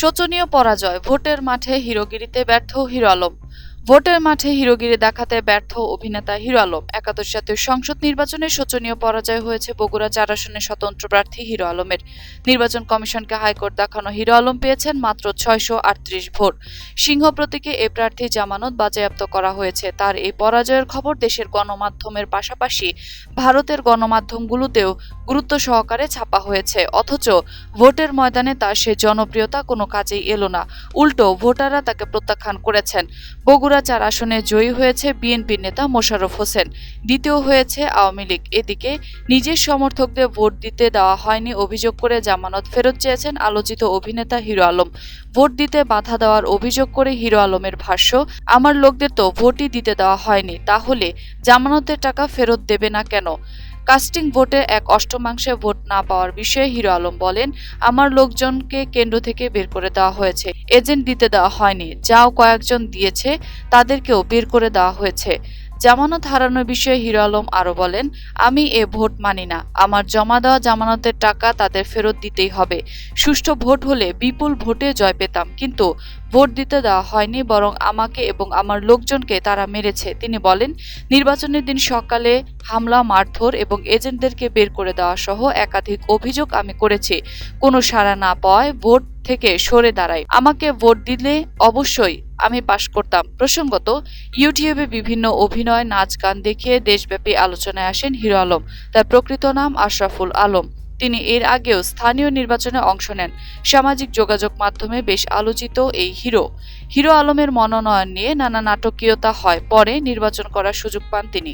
শোচনীয় পরাজয়, ভোটের মাঠে হিরোগিরিতে ব্যর্থ হিরো আলম। ভোটের মাঠে হিরোগিরি দেখাতে ব্যর্থ অভিনেতা হিরো আলম। একাদশ জাতীয় সংসদ নির্বাচনে শোচনীয় পরাজয় হয়েছে বগুড়া ৪ আসনের স্বতন্ত্র প্রার্থী হিরো আলমের। নির্বাচন কমিশনকে হাইকোর্ট দেখানো হিরো আলম পেয়েছেন মাত্র ৬৩৮ ভোট। সিংহ প্রতীকে এ প্রার্থী জামানত বাজেয়াপ্ত করা হয়েছে। তার এই পরাজয়ের খবর দেশের গণমাধ্যমের পাশাপাশি ভারতের গণমাধ্যমগুলোতেও গুরুত্ব সহকারে ছাপা হয়েছে। অথচ ভোটের ময়দানে তার সে জনপ্রিয়তা কোনো কাজেই এলো না। উল্টো ভোটাররা তাকে প্রত্যাখ্যান করেছেন। বগুড়া ৪ আসনে জয়ী হয়েছে বিএনপি নেতা মোশাররফ হোসেন, দ্বিতীয় হয়েছে আওয়ামী লীগ। এদিকে নিজের সমর্থকদের ভোট দিতে দেওয়া হয়নি অভিযোগ করে জামানত ফেরত চেয়েছেন আলোচিত অভিনেতা হিরো আলম। ভোট দিতে বাধা দেওয়ার অভিযোগ করে হিরো আলমের ভাষ্য, আমার লোকদের তো ভোটই দিতে দেওয়া হয়নি, তাহলে জামানতের টাকা ফেরত দেবে না কেন? কাস্টিং ভোটে এক অষ্টমাংশে ভোট না পাওয়ার বিষয়ে হিরো আলম বলেন, আমার লোকজনকে কেন্দ্র থেকে বের করে দেওয়া হয়েছে, এজেন্ট দিতে দেওয়া হয়নি, যাও কয়েকজন দিয়েছে তাদেরকেও বের করে দেওয়া হয়েছে। জামানত হারানোর বিষয়ে হিরো আলম আরও বলেন, আমি এ ভোট মানি না, আমার জমা দেওয়া জামানতের টাকা তাদের ফেরত দিতেই হবে। সুষ্ঠু ভোট হলে বিপুল ভোটে জয় পেতাম, কিন্তু ভোট দিতে দেওয়া হয়নি, বরং আমাকে এবং আমার লোকজনকে তারা মেরেছে। তিনি বলেন, নির্বাচনের দিন সকালে হামলা, মারধর এবং এজেন্টদেরকে বের করে দেওয়া সহ একাধিক অভিযোগ আমি করেছি। কোনো সাড়া না পাওয়ায় ভোট থেকে সরে দাঁড়াই। আমাকে ভোট দিলে অবশ্যই আমি পাশ করতাম। প্রসঙ্গত, ইউটিউবে বিভিন্ন অভিনয়, নাচ, গান দেখিয়ে দেশব্যাপী আলোচনায় আসেন হিরো আলম। তার প্রকৃত নাম আশরাফুল আলম। তিনি এর আগেও স্থানীয় নির্বাচনে অংশ নেন। সামাজিক যোগাযোগ মাধ্যমে বেশ আলোচিত এই হিরো আলমের মনোনয়ন নিয়ে নানা নাটকীয়তা হয়, পরে নির্বাচন করার সুযোগ পান তিনি।